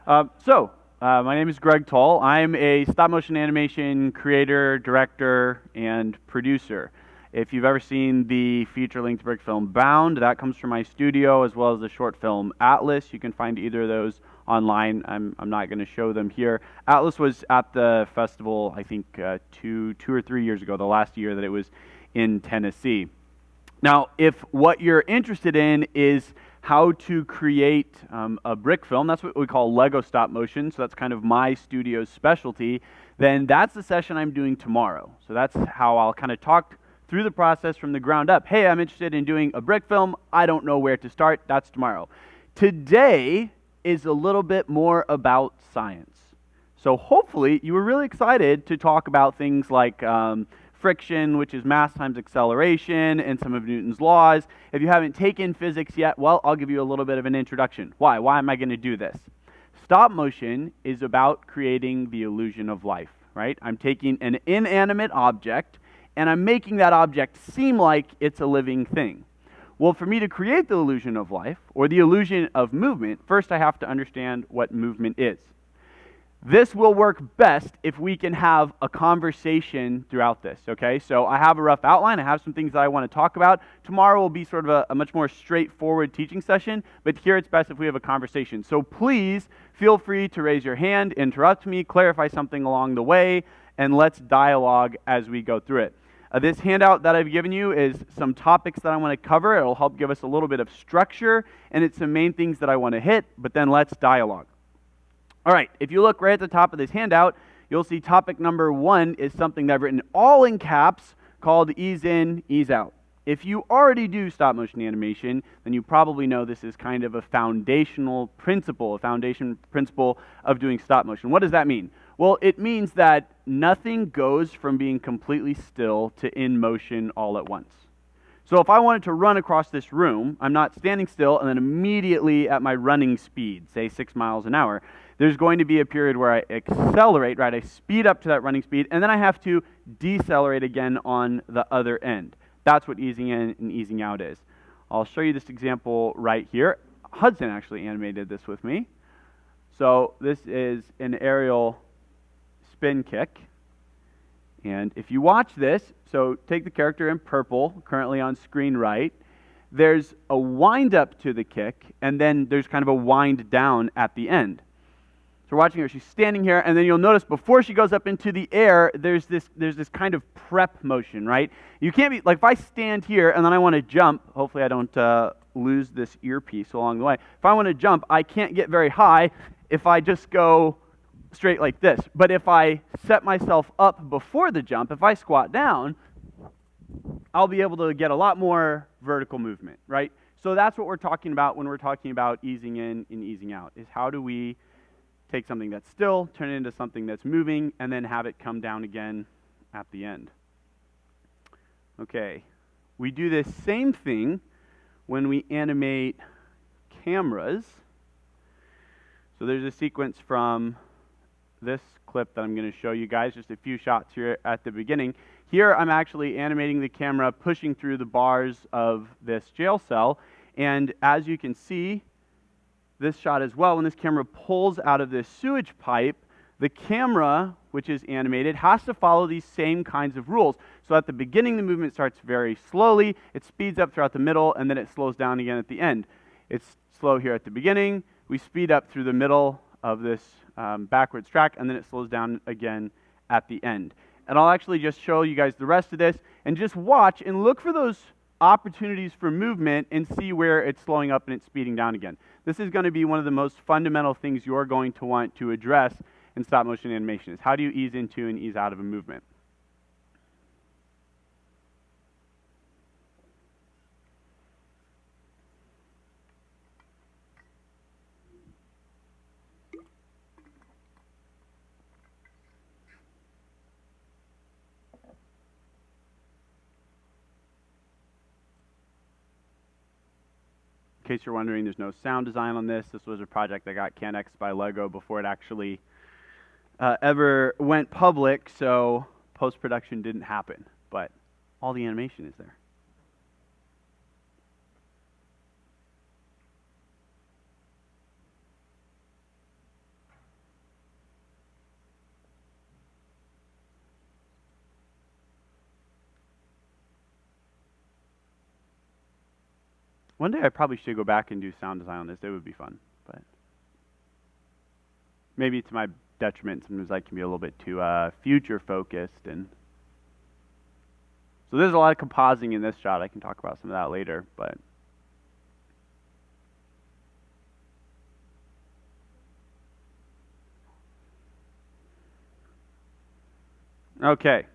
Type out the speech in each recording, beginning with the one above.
My name is Greg Tull. I'm a stop-motion animation creator, director, and producer. If you've ever seen the feature-length brick film Bound, that comes from my studio, as well as the short film Atlas. You can find either of those online. I'm not going to show them here. Atlas was at the festival, I think, two or 3 years ago, the last year that it was in Tennessee. Now, if what you're interested in is how to create a brick film, that's what we call Lego stop motion, so that's kind of my studio's specialty, then that's the session I'm doing tomorrow. So that's how I'll kind of talk through the process from the ground up. Hey, I'm interested in doing a brick film. I don't know where to start. That's tomorrow. Today is a little bit more about science. So hopefully you were really excited to talk about things like friction, which is mass times acceleration, and some of Newton's laws. If you haven't taken physics yet, well, I'll give you a little bit of an introduction. Why? Why am I going to do this? Stop motion is about creating the illusion of life, right? I'm taking an inanimate object, and I'm making that object seem like it's a living thing. Well, for me to create the illusion of life, or the illusion of movement, first I have to understand what movement is. This will work best if we can have a conversation throughout this, okay? So I have a rough outline. I have some things that I want to talk about. Tomorrow will be sort of a much more straightforward teaching session, but here it's best if we have a conversation. So please feel free to raise your hand, interrupt me, clarify something along the way, and let's dialogue as we go through it. This handout that I've given you is some topics that I want to cover. It'll help give us a little bit of structure, and it's some main things that I want to hit, but then let's dialogue. All right, if you look right at the top of this handout, you'll see topic number 1 is something that I've written all in caps called ease in, ease out. If you already do stop motion animation, then you probably know this is kind of a foundational principle, a foundation principle of doing stop motion. What does that mean? Well, it means that nothing goes from being completely still to in motion all at once. So if I wanted to run across this room, I'm not standing still and then immediately at my running speed, say 6 miles an hour. There's going to be a period where I accelerate, right? I speed up to that running speed, and then I have to decelerate again on the other end. That's what easing in and easing out is. I'll show you this example right here. Hudson actually animated this with me. So this is an aerial spin kick. And if you watch this, so take the character in purple, currently on screen right, there's a wind up to the kick, and then there's kind of a wind down at the end. So we're watching her, she's standing here, and then you'll notice before she goes up into the air, there's this kind of prep motion, right? You can't be, like if I stand here and then I want to jump, hopefully I don't lose this earpiece along the way. If I want to jump, I can't get very high if I just go straight like this. But if I set myself up before the jump, if I squat down, I'll be able to get a lot more vertical movement, right? So that's what we're talking about when we're talking about easing in and easing out, is how do we take something that's still, turn it into something that's moving, and then have it come down again at the end. Okay, we do this same thing when we animate cameras. So there's a sequence from this clip that I'm going to show you guys, just a few shots here at the beginning. Here I'm actually animating the camera pushing through the bars of this jail cell, and as you can see, this shot as well, when this camera pulls out of this sewage pipe, the camera, which is animated, has to follow these same kinds of rules. So at the beginning, the movement starts very slowly, it speeds up throughout the middle, and then it slows down again at the end. It's slow here at the beginning, we speed up through the middle of this backwards track, and then it slows down again at the end. And I'll actually just show you guys the rest of this, and just watch and look for those opportunities for movement and see where it's slowing up and it's speeding down again. This is going to be one of the most fundamental things you're going to want to address in stop motion animation, is how do you ease into and ease out of a movement. In case you're wondering, there's no sound design on this. This was a project that got Can-X'd by Lego before it actually ever went public, so post-production didn't happen, but all the animation is there. One day I probably should go back and do sound design on this. It would be fun, but maybe to my detriment. Sometimes I can be a little bit too future focused, and so there's a lot of compositing in this shot. I can talk about some of that later, but okay.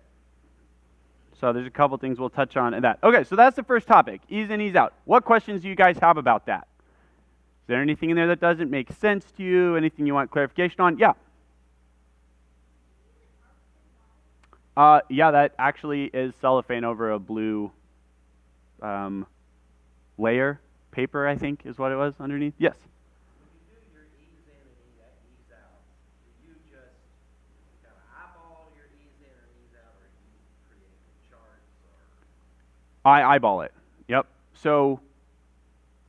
So there's a couple things we'll touch on in that. Okay, so that's the first topic, ease in, ease out. What questions do you guys have about that? Is there anything in there that doesn't make sense to you? Anything you want clarification on? Yeah. Yeah, that actually is cellophane over a blue layer, paper, I think is what it was underneath. Yes? When you do your ease in and ease out, do you just kind of eyeball your ease in or ease out, or do you create charts or? I eyeball it. Yep. So,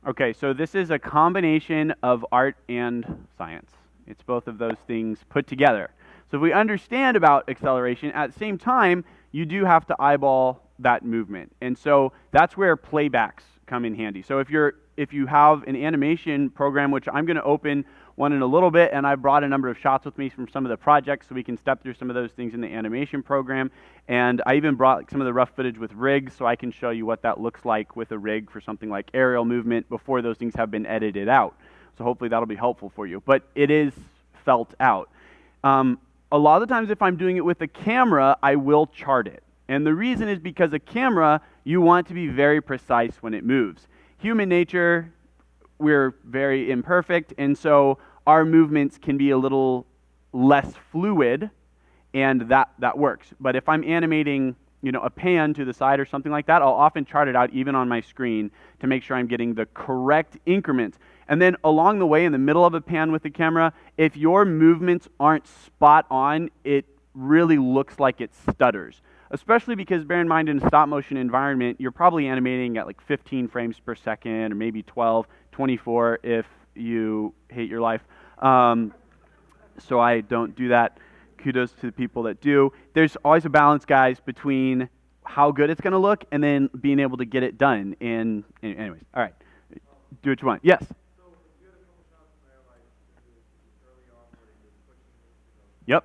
okay, so this is a combination of art and science. It's both of those things put together. So if we understand about acceleration, at the same time, you do have to eyeball that movement. And so that's where playbacks come in handy. So if you have an animation program, which I'm going to open one in a little bit, and I brought a number of shots with me from some of the projects so we can step through some of those things in the animation program. And I even brought some of the rough footage with rigs so I can show you what that looks like with a rig for something like aerial movement before those things have been edited out. So hopefully that'll be helpful for you. But it is felt out. A lot of the times if I'm doing it with a camera, I will chart it. And the reason is because a camera, you want to be very precise when it moves. Human nature, we're very imperfect, and so our movements can be a little less fluid, and that works. But if I'm animating, a pan to the side or something like that, I'll often chart it out even on my screen to make sure I'm getting the correct increments. And then along the way, in the middle of a pan with the camera, if your movements aren't spot on, it really looks like it stutters. Especially because, bear in mind, in a stop motion environment, you're probably animating at like 15 frames per second, or maybe 12, 24 if you hate your life. So I don't do that. Kudos to the people that do. There's always a balance, guys, between how good it's going to look and then being able to get it done. And anyways, all right, do what you want. Yes? Yep.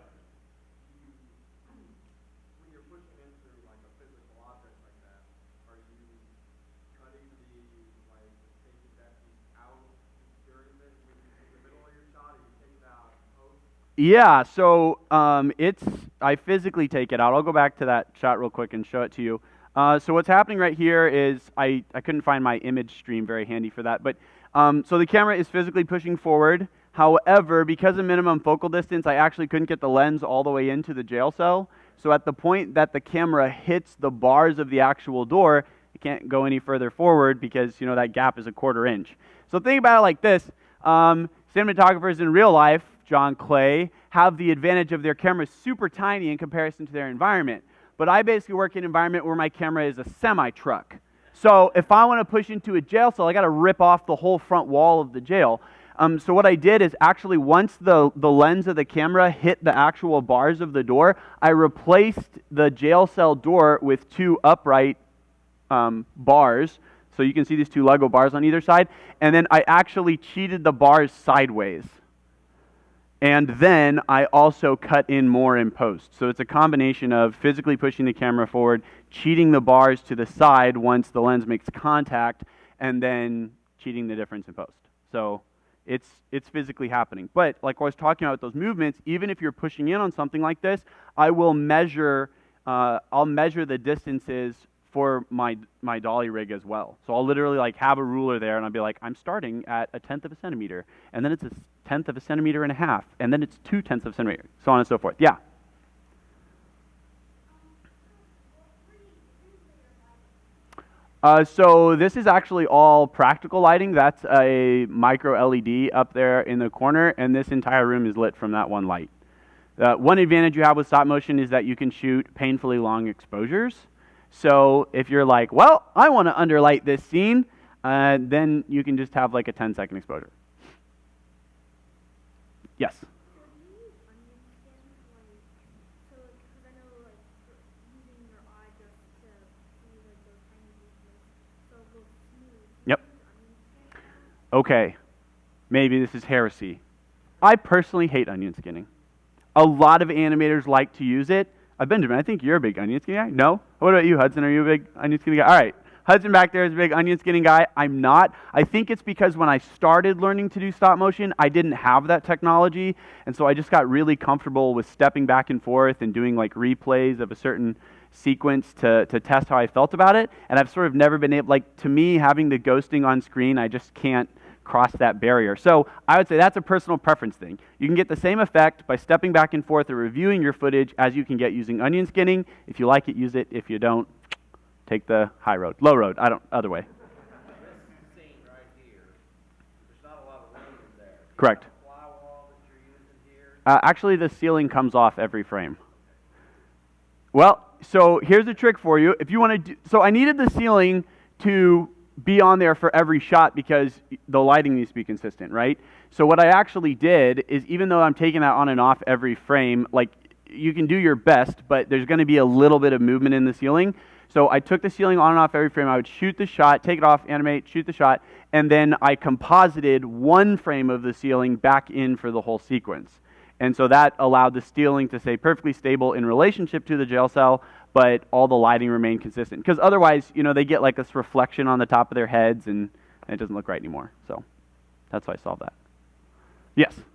Yeah, so I physically take it out. I'll go back to that shot real quick and show it to you. So what's happening right here is I couldn't find my image stream very handy for that, but so the camera is physically pushing forward. However, because of minimum focal distance, I actually couldn't get the lens all the way into the jail cell. So at the point that the camera hits the bars of the actual door, it can't go any further forward because that gap is a 1/4 inch. So think about it like this. Cinematographers in real life, John Clay, have the advantage of their camera super tiny in comparison to their environment. But I basically work in an environment where my camera is a semi-truck. So if I want to push into a jail cell, I got to rip off the whole front wall of the jail. So what I did is actually once the lens of the camera hit the actual bars of the door, I replaced the jail cell door with 2 upright bars. So you can see these 2 Lego bars on either side. And then I actually cheated the bars sideways. And then I also cut in more in post. So it's a combination of physically pushing the camera forward, cheating the bars to the side once the lens makes contact, and then cheating the difference in post. So it's physically happening. But like I was talking about those movements, even if you're pushing in on something like this, I'll measure the distances for my dolly rig as well. So I'll literally have a ruler there, and I'll be like, I'm starting at 1/10 of a centimeter, and then it's 1/10 of a centimeter and a half, and then it's 2/10 of a centimeter, so on and so forth. Yeah. So this is actually all practical lighting. That's a micro LED up there in the corner, and this entire room is lit from that one light. One advantage you have with stop motion is that you can shoot painfully long exposures. So if you're like, well, I want to underlight this scene, then you can just have like a 10-second exposure. Yes? Yep. Okay, maybe this is heresy. I personally hate onion skinning. A lot of animators like to use it. Benjamin, I think you're a big onion skinning guy. No? What about you, Hudson? Are you a big onion skinning guy? All right. Hudson back there is a big onion skinning guy. I'm not. I think it's because when I started learning to do stop motion, I didn't have that technology. And so I just got really comfortable with stepping back and forth and doing like replays of a certain sequence to test how I felt about it. And I've sort of never been able, like, to me, having the ghosting on screen, I just can't cross that barrier. So I would say that's a personal preference thing. You can get the same effect by stepping back and forth or reviewing your footage as you can get using onion skinning. If you like it, use it. If you don't, take the high road. Low road, other way. This scene right here, there's not a lot of room in there. Correct. Flywall that you're using here. Actually, the ceiling comes off every frame. Well, so here's a trick for you. If you want to do, so I needed the ceiling to be on there for every shot because the lighting needs to be consistent, right? So what I actually did is, even though I'm taking that on and off every frame, like, you can do your best, but there's going to be a little bit of movement in the ceiling. So I took the ceiling on and off every frame. I would shoot the shot, take it off, animate, shoot the shot, and then I composited one frame of the ceiling back in for the whole sequence. And so that allowed the ceiling to stay perfectly stable in relationship to the jail cell, but all the lighting remained consistent. Because otherwise, they get like this reflection on the top of their heads, and it doesn't look right anymore. So that's why I solved that. Yes? Just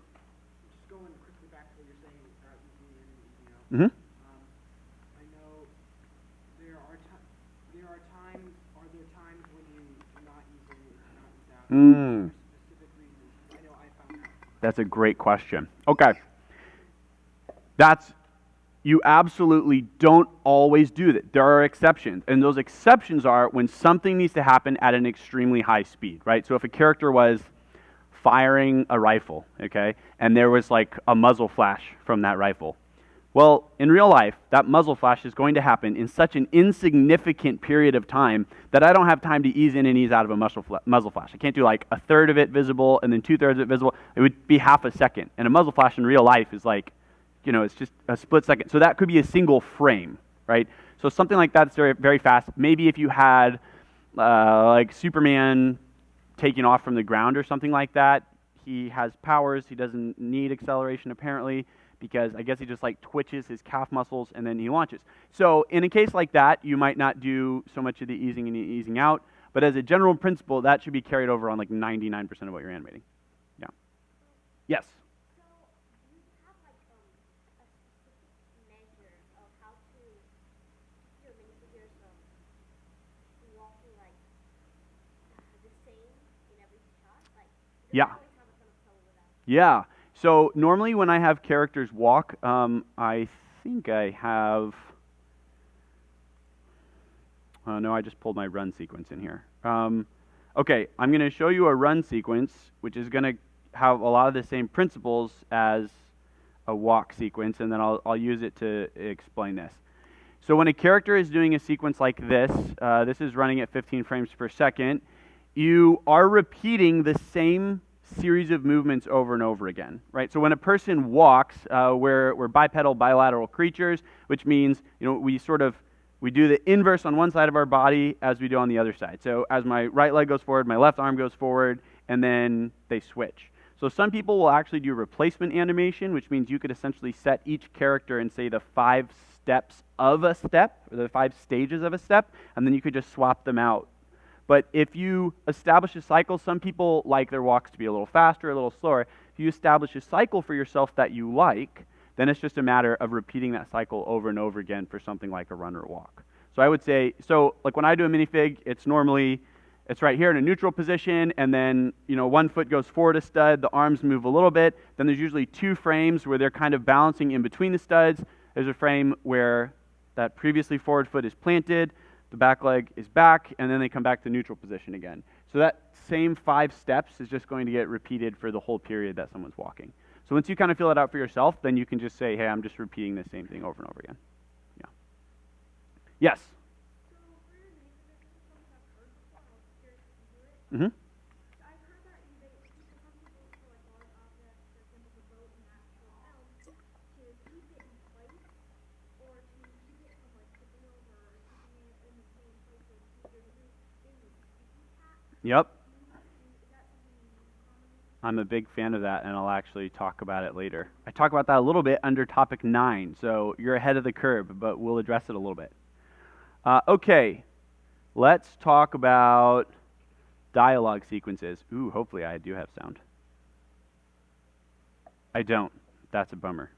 going quickly back to what you're saying about easing in and easing out. I know there are times when you do not ease in, you cannot ease out. For specific reasons. I know I found that. That's a great question. Okay. You absolutely don't always do that. There are exceptions. And those exceptions are when something needs to happen at an extremely high speed, right? So if a character was firing a rifle, okay, and there was like a muzzle flash from that rifle. Well, in real life, that muzzle flash is going to happen in such an insignificant period of time that I don't have time to ease in and ease out of a muzzle flash. I can't do like a third of it visible and then 2/3 of it visible. It would be half a second. And a muzzle flash in real life is like, it's just a split second. So that could be a single frame, right? So something like that's very, very fast. Maybe if you had like Superman taking off from the ground or something like that, he has powers. He doesn't need acceleration apparently, because I guess he just like twitches his calf muscles and then he launches. So in a case like that, you might not do so much of the easing and easing out, but as a general principle, that should be carried over on like 99% of what you're animating. Yeah. Yes? So do you have like a specific measure of how to keep your minifigures walking like the same in every shot? Like, you Yeah. don't always have a ton of trouble with that. Yeah. So normally when I have characters walk, I think I have... Oh, no, I just pulled my run sequence in here. Okay, I'm going to show you a run sequence, which is going to have a lot of the same principles as a walk sequence, and then I'll use it to explain this. So when a character is doing a sequence like this, this is running at 15 frames per second, you are repeating the same series of movements over and over again, right? So when a person walks, we're bipedal bilateral creatures, which means, we do the inverse on one side of our body as we do on the other side. So as my right leg goes forward, my left arm goes forward, and then they switch. So some people will actually do replacement animation, which means you could essentially set each character and say the 5 steps of a step, or the 5 stages of a step, and then you could just swap them out. But if you establish a cycle, some people like their walks to be a little faster, a little slower. If you establish a cycle for yourself that you like, then it's just a matter of repeating that cycle over and over again for something like a run or walk. So I would say, like when I do a minifig, it's right here in a neutral position, and then, one foot goes forward a stud, the arms move a little bit, then there's usually 2 frames where they're kind of balancing in between the studs. There's a frame where that previously forward foot is planted, the back leg is back, and then they come back to neutral position again. So that same 5 steps is just going to get repeated for the whole period that someone's walking. So once you kind of feel it out for yourself, then you can just say, hey, I'm just repeating the same thing over and over again. Yeah. Yes? So for your minifigures, this is something I've heard before, and I was curious if you do it. Mm-hmm. I've heard that some people for like large objects, for example, the boat in the actual film, to keep it in place, or to keep it from like tipping over, or keeping it in the same place, or keep your movement in the sticky pack. Yep. Is that something you I'm a big fan of that, and I'll actually talk about it later. I talk about that a little bit under topic 9, so you're ahead of the curve, but we'll address it a little bit. Okay, let's talk about dialogue sequences. Ooh, hopefully I do have sound. I don't. That's a bummer.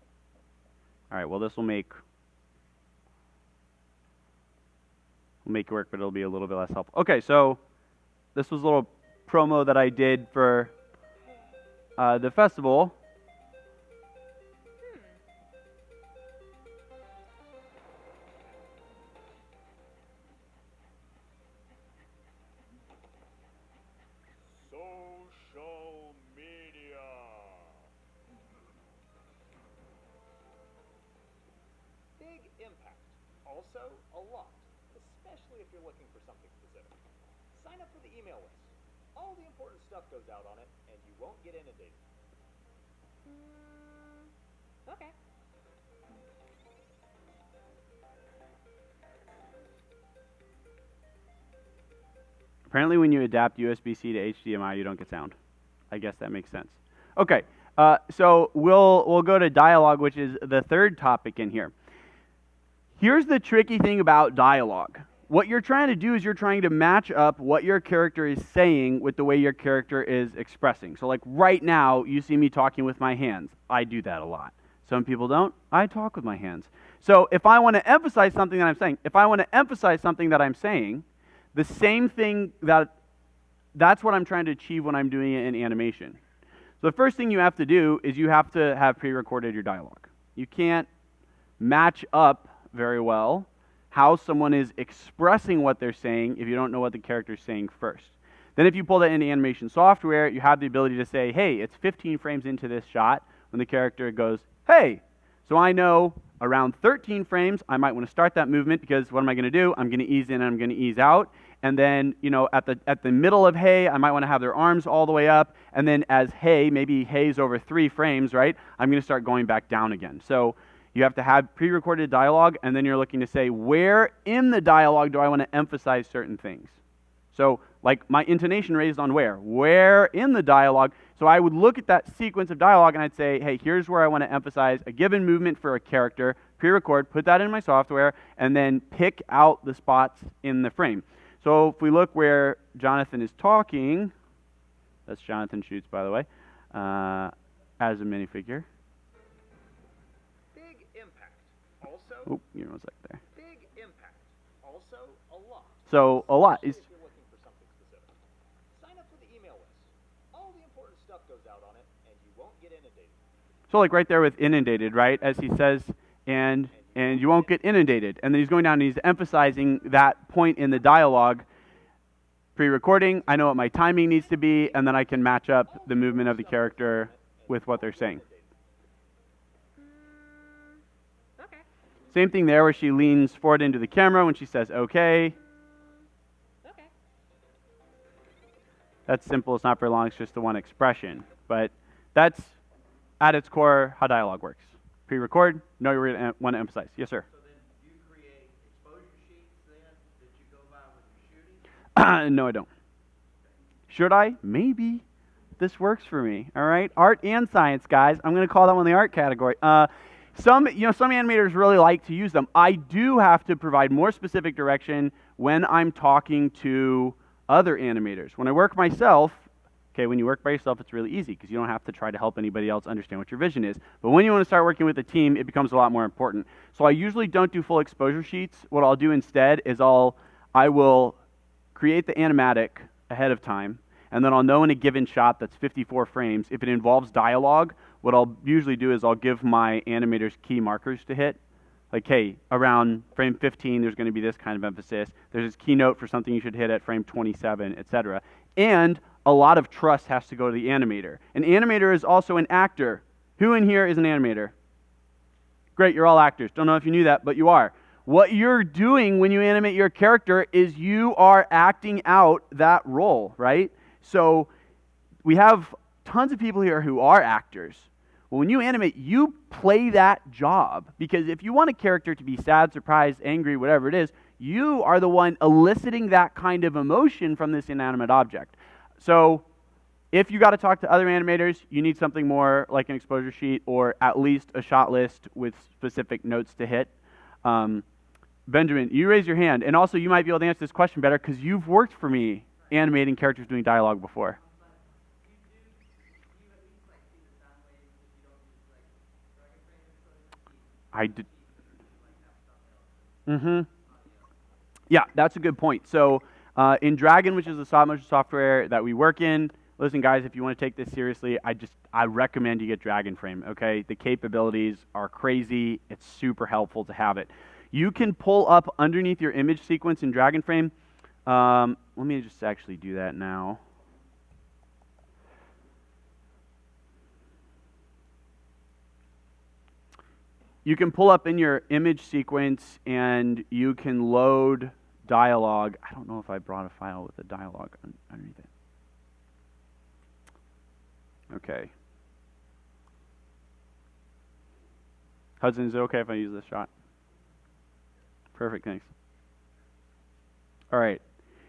All right, well, this will make it work, but it'll be a little bit less helpful. Okay, so this was a little promo that I did for the festival. Social media. Big impact. Also a lot, especially if you're looking for something specific. Sign up for the email list. All the important stuff goes out on it, and you won't get inundated. Okay. Apparently when you adapt USB-C to HDMI, you don't get sound. I guess that makes sense. Okay, so we'll go to dialogue, which is the third topic in here. Here's the tricky thing about dialogue. What you're trying to do is you're trying to match up what your character is saying with the way your character is expressing. So like right now, you see me talking with my hands. I do that a lot. Some people don't. I talk with my hands. So if I want to emphasize something that I'm saying, the same thing that's what I'm trying to achieve when I'm doing it in animation. So the first thing you have to do is you have to have pre-recorded your dialogue. You can't match up very well how someone is expressing what they're saying if you don't know what the character is saying first. Then if you pull that into animation software, you have the ability to say, hey, it's 15 frames into this shot when the character goes, hey. So I know around 13 frames, I might want to start that movement because what am I going to do? I'm going to ease in and I'm going to ease out. And then, at the middle of hey, I might want to have their arms all the way up. And then as hey, maybe hey's over 3 frames, right? I'm going to start going back down again. So you have to have pre-recorded dialogue, and then you're looking to say, where in the dialogue do I want to emphasize certain things? So, like my intonation raised on where? Where in the dialogue? So I would look at that sequence of dialogue, and I'd say, hey, here's where I want to emphasize a given movement for a character, pre-record, put that in my software, and then pick out the spots in the frame. So if we look where Jonathan is talking, that's Jonathan Shoots, by the way, as a minifigure. Big impact. Also. Oh, give me 1 sec there. Big impact. Also a lot. So a lot is. If you're looking for something specific. Sign up for the email list. All the important stuff goes out on it, and you won't get inundated. So like right there with inundated, right? As he says, and you won't get inundated. And then he's going down and he's emphasizing that point in the dialogue. Pre-recording, I know what my timing needs to be, and then I can match up the movement of the character with what they're saying. Okay. Same thing there where she leans forward into the camera when she says okay. Okay. That's simple, it's not very long, it's just the one expression. But that's, at its core, how dialogue works. Pre-record, know you want to emphasize. Yes, sir? So then you create exposure sheets then that you go by when you're shooting? No, I don't. Should I? Maybe. This works for me, all right? Art and science, guys. I'm going to call that one the art category. Some animators really like to use them. I do have to provide more specific direction when I'm talking to other animators. When I work myself, okay, when you work by yourself, it's really easy because you don't have to try to help anybody else understand what your vision is. But when you want to start working with a team, it becomes a lot more important. So I usually don't do full exposure sheets. What I'll do instead is I will create the animatic ahead of time, and then I'll know in a given shot that's 54 frames. If it involves dialogue, what I'll usually do is I'll give my animators key markers to hit. Like, hey, around frame 15, there's going to be this kind of emphasis. There's this keynote for something you should hit at frame 27, etc. And a lot of trust has to go to the animator. An animator is also an actor. Who in here is an animator? Great, you're all actors. Don't know if you knew that, but you are. What you're doing when you animate your character is you are acting out that role, right? So we have tons of people here who are actors. Well, when you animate, you play that job. Because if you want a character to be sad, surprised, angry, whatever it is, you are the one eliciting that kind of emotion from this inanimate object. So If you got to talk to other animators, you need something more like an exposure sheet or at least a shot list with specific notes to hit. Benjamin, you raise your hand, and also you might be able to answer this question better because you've worked for me animating characters doing dialogue before. I did. Yeah, that's a good point. So in Dragon, which is the stop motion software that we work in, listen, guys, if you want to take this seriously, I recommend you get Dragonframe. Okay, the capabilities are crazy. It's super helpful to have it. You can pull up underneath your image sequence in Dragonframe. Let me just actually do that now. You can pull up in your image sequence and you can load dialogue. I don't know if I brought a file with a dialogue underneath it. Okay. Hudson, is it okay if I use this shot? Perfect, thanks. All right.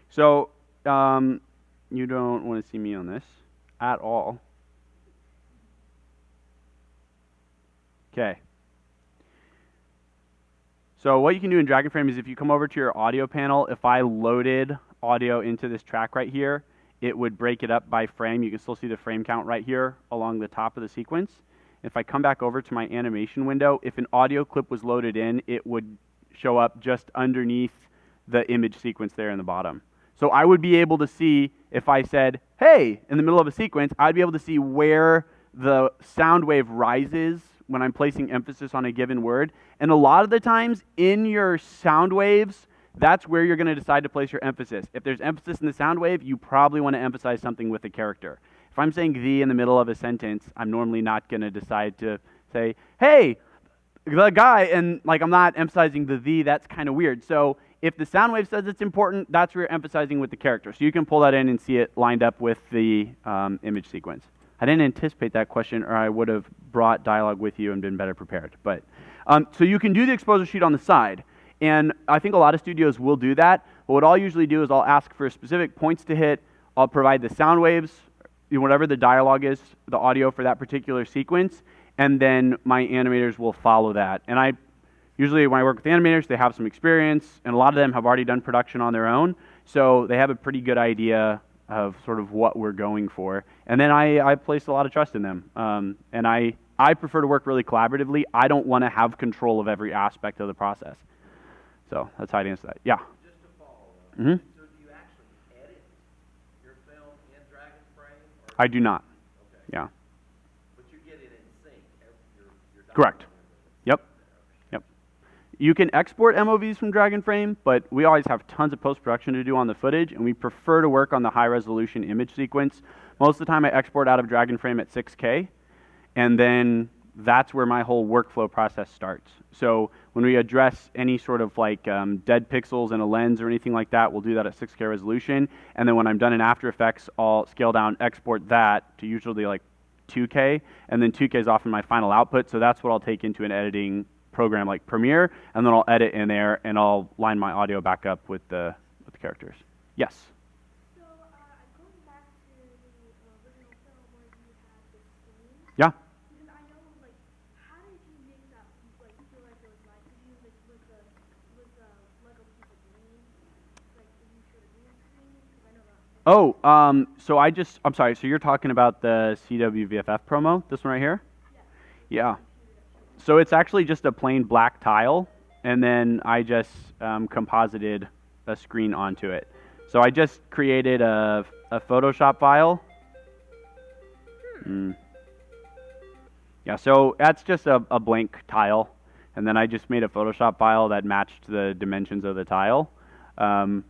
So you don't want to see me on this at all. Okay. So what you can do in Dragonframe is if you come over to your audio panel, if I loaded audio into this track right here, it would break it up by frame. You can still see the frame count right here along the top of the sequence. If I come back over to my animation window, if an audio clip was loaded in, it would show up just underneath the image sequence there in the bottom. So I would be able to see if I said, hey, in the middle of a sequence, I'd be able to see where the sound wave rises when I'm placing emphasis on a given word. And a lot of the times in your sound waves, that's where you're going to decide to place your emphasis. If there's emphasis in the sound wave, you probably want to emphasize something with the character. If I'm saying the in the middle of a sentence, I'm normally not going to decide to say, hey, the guy, and like I'm not emphasizing the, that's kind of weird. So if the sound wave says it's important, that's where you're emphasizing with the character. So you can pull that in and see it lined up with the image sequence. I didn't anticipate that question, or I would have brought dialogue with you and been better prepared. But so you can do the exposure sheet on the side, and I think a lot of studios will do that. But what I'll usually do is I'll ask for specific points to hit. I'll provide the sound waves, whatever the dialogue is, the audio for that particular sequence, and then my animators will follow that. And I usually, when I work with animators, they have some experience, and a lot of them have already done production on their own, so they have a pretty good idea of sort of what we're going for. And then I place a lot of trust in them. And I prefer to work really collaboratively. I don't want to have control of every aspect of the process. So that's how I'd answer that. Yeah? Just to follow up. So do you actually edit your film in Dragonframe? Or I do not. Okay. Yeah. But you get it in sync. Your Correct. Yep. Yep. You can export MOVs from Dragonframe, but we always have tons of post-production to do on the footage, and we prefer to work on the high-resolution image sequence. Most of the time I export out of Dragonframe at 6K, and then that's where my whole workflow process starts. So when we address any sort of like dead pixels in a lens or anything like that, we'll do that at 6K resolution, and then when I'm done in After Effects, I'll scale down, export that to usually like 2K, and then 2K is often my final output, so that's what I'll take into an editing program like Premiere, and then I'll edit in there, and I'll line my audio back up with the characters. Yes? So, going back to the original film where you had the scene, Yeah? because I know, like, how did you make that, like, feel like it was live? Did you, like, with the Lego piece of green, like, did you show the green screen? Because I know that. Oh, so I'm sorry, so you're talking about the CWVFF promo, this one right here? Yeah. So it's actually just a plain black tile, and then I just composited a screen onto it. So I just created a Photoshop file. Yeah, so that's just a blank tile, and then I just made a Photoshop file that matched the dimensions of the tile. On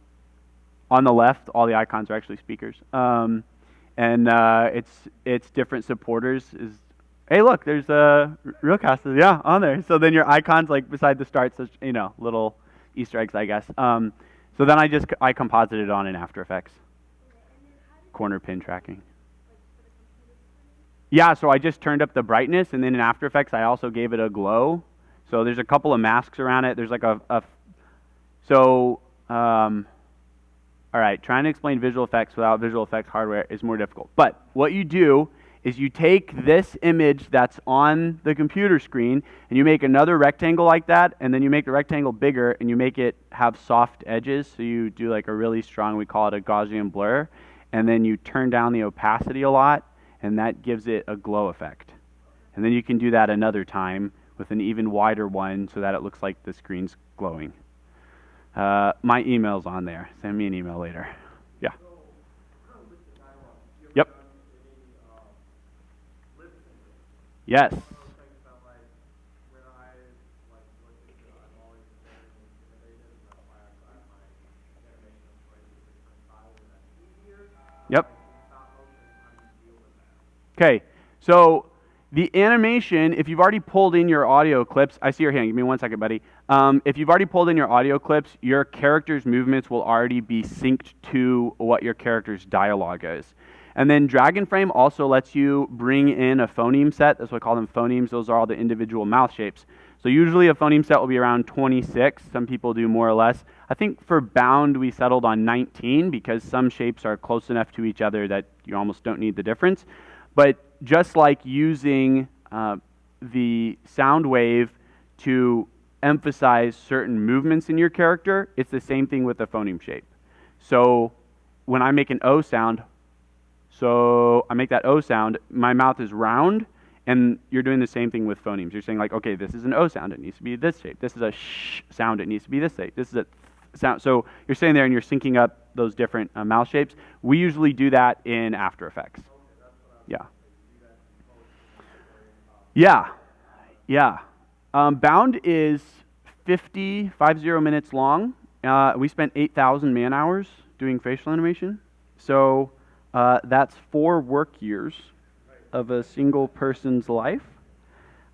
the left, all the icons are actually speakers. And it's different supporters. Hey, look, there's a real cast, yeah, on there. So then your icons, like beside the start, so, little Easter eggs, I guess. So then I composited on in After Effects. Corner pin tracking. Yeah, so I just turned up the brightness, and then in After Effects, I also gave it a glow. So there's a couple of masks around it. There's like All right, trying to explain visual effects without visual effects hardware is more difficult. But what you do is you take this image that's on the computer screen and you make another rectangle like that, and then you make the rectangle bigger and you make it have soft edges. So you do like a really strong, we call it a Gaussian blur, and then you turn down the opacity a lot, and that gives it a glow effect. And then you can do that another time with an even wider one so that it looks like the screen's glowing. My email's on there. Send me an email later. Yeah. Yep. Yes. Yep. Okay, so the animation, if you've already pulled in your audio clips, I see your hand, give me 1 second, buddy. If you've already pulled in your audio clips, your character's movements will already be synced to what your character's dialogue is. And then Dragonframe also lets you bring in a phoneme set. That's what I call them phonemes. Those are all the individual mouth shapes. So usually a phoneme set will be around 26. Some people do more or less. I think for bound we settled on 19 because some shapes are close enough to each other that you almost don't need the difference. But just like using the sound wave to emphasize certain movements in your character, it's the same thing with the phoneme shape. So when I make an O sound, so I make that O sound, my mouth is round, and you're doing the same thing with phonemes. You're saying like, okay, this is an O sound, it needs to be this shape. This is a sh sound, it needs to be this shape. This is a sound. So you're sitting there and you're syncing up those different mouth shapes. We usually do that in After Effects. Yeah. Yeah. Bound is 50 minutes long. We spent 8,000 man hours doing facial animation. So that's 4 work years of a single person's life.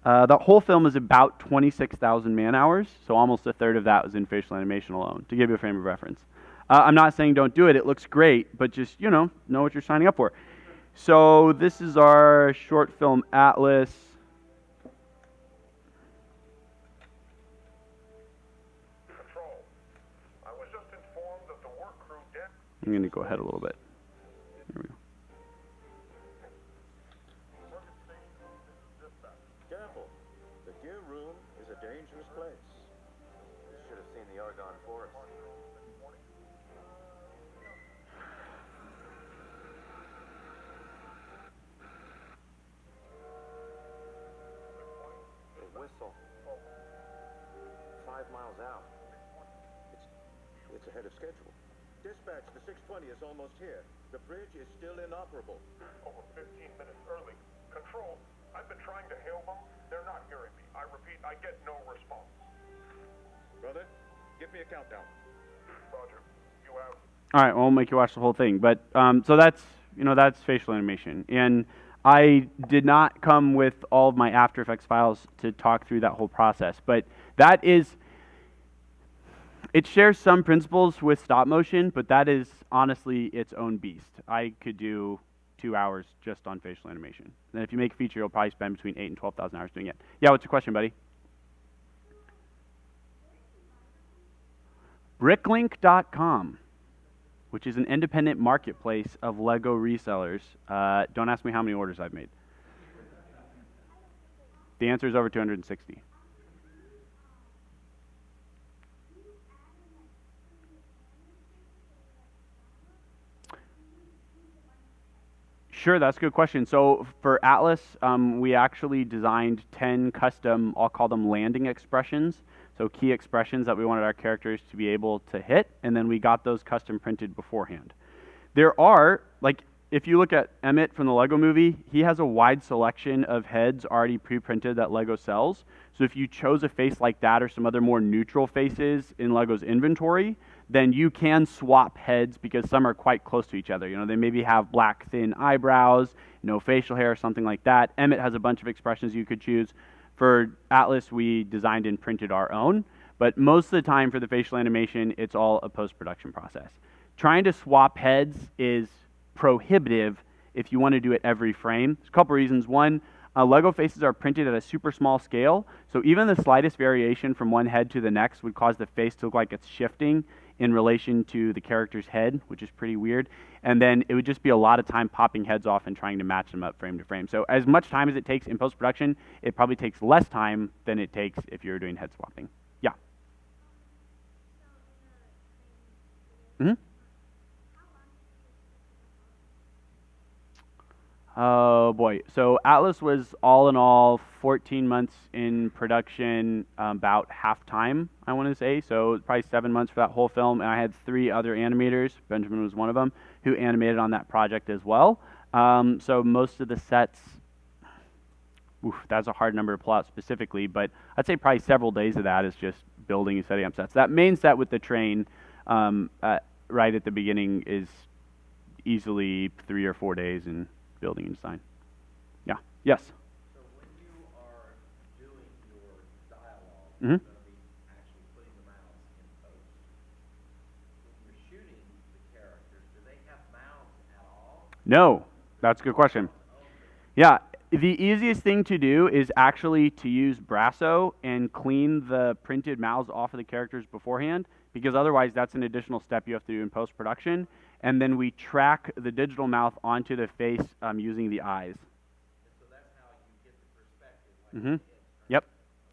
The whole film is about 26,000 man hours, so almost a third of that was in facial animation alone, to give you a frame of reference. I'm not saying don't do it. It looks great, but just, know what you're signing up for. So this is our short film Atlas. Control. I was just informed that the work crew dead. I'm going to go ahead a little bit. There we go. Careful. The gear room is a dangerous place. You should have seen the Argonne Forest. A whistle. 5 miles out. It's ahead of schedule. Dispatch, the 620 is almost here. The bridge is still inoperable. Over 15 minutes early. Control. I've been trying to hail them. They're not hearing me. I repeat, I get no response. Brother, give me a countdown. Roger. You have... All right, well, I'll make you watch the whole thing. But so that's facial animation. And I did not come with all of my After Effects files to talk through that whole process. But that is, it shares some principles with stop motion, but that is honestly its own beast. I could do 2 hours just on facial animation. And if you make a feature, you'll probably spend between 8,000 and 12,000 hours doing it. Yeah, what's your question, buddy? Bricklink.com, which is an independent marketplace of Lego resellers. Don't ask me how many orders I've made. The answer is over 260. Sure, that's a good question. So for Atlas, we actually designed 10 custom, I'll call them landing expressions. So key expressions that we wanted our characters to be able to hit, and then we got those custom printed beforehand. There are, like, if you look at Emmett from the Lego movie, he has a wide selection of heads already pre-printed that Lego sells. So if you chose a face like that or some other more neutral faces in Lego's inventory, then you can swap heads because some are quite close to each other. They maybe have black, thin eyebrows, no facial hair, or something like that. Emmett has a bunch of expressions you could choose. For Atlas, we designed and printed our own, but most of the time for the facial animation, it's all a post-production process. Trying to swap heads is prohibitive if you want to do it every frame. There's a couple reasons. One, Lego faces are printed at a super small scale, so even the slightest variation from one head to the next would cause the face to look like it's shifting in relation to the character's head, which is pretty weird. And then it would just be a lot of time popping heads off and trying to match them up frame to frame. So as much time as it takes in post-production, it probably takes less time than it takes if you're doing head swapping. Yeah. Mm-hmm. Oh boy. So Atlas was all in all 14 months in production, about half time, I want to say. So probably 7 months for that whole film. And I had 3 other animators, Benjamin was one of them, who animated on that project as well. So most of the sets, that's a hard number to pull out specifically, but I'd say probably several days of that is just building and setting up sets. That main set with the train right at the beginning is easily 3 or 4 days in building and design. Yeah. Yes. So when you are doing your dialogue, Mhm. you're going to be actually putting the mouths in post. When you're shooting the characters, do they have mouths at all? No. That's a good question. Yeah. The easiest thing to do is actually to use Brasso and clean the printed mouths off of the characters beforehand, because otherwise that's an additional step you have to do in post-production. And then we track the digital mouth onto the face using the eyes. And so that's how you get the perspective. Like Mm-hmm. the heads, right? Yep.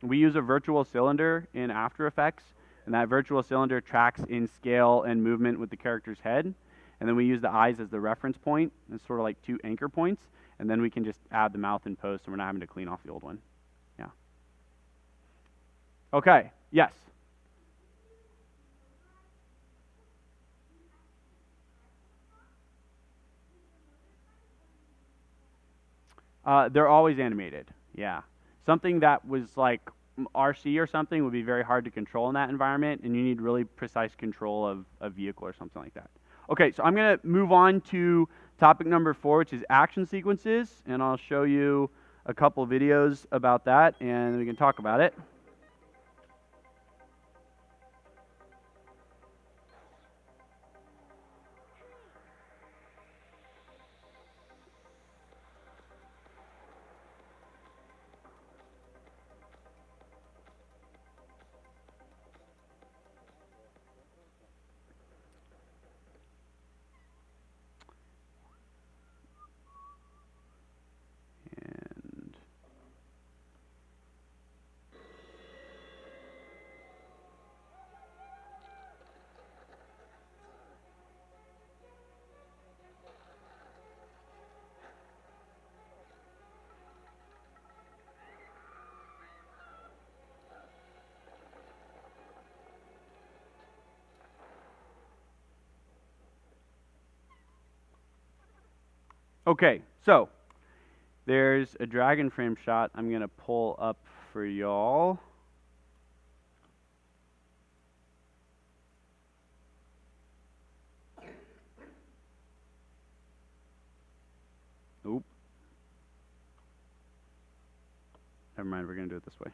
We use a virtual cylinder in After Effects, and that virtual cylinder tracks in scale and movement with the character's head. And then we use the eyes as the reference point. It's sort of like 2 anchor points. And then we can just add the mouth in post, and we're not having to clean off the old one. Yeah. Okay. Yes. They're always animated. Yeah. Something that was like RC or something would be very hard to control in that environment, and you need really precise control of a vehicle or something like that. Okay, so I'm going to move on to topic number 4, which is action sequences, and I'll show you a couple videos about that, and we can talk about it. And okay, so there's a Dragonframe shot I'm going to pull up for y'all. Oop. Never mind, we're going to do it this way.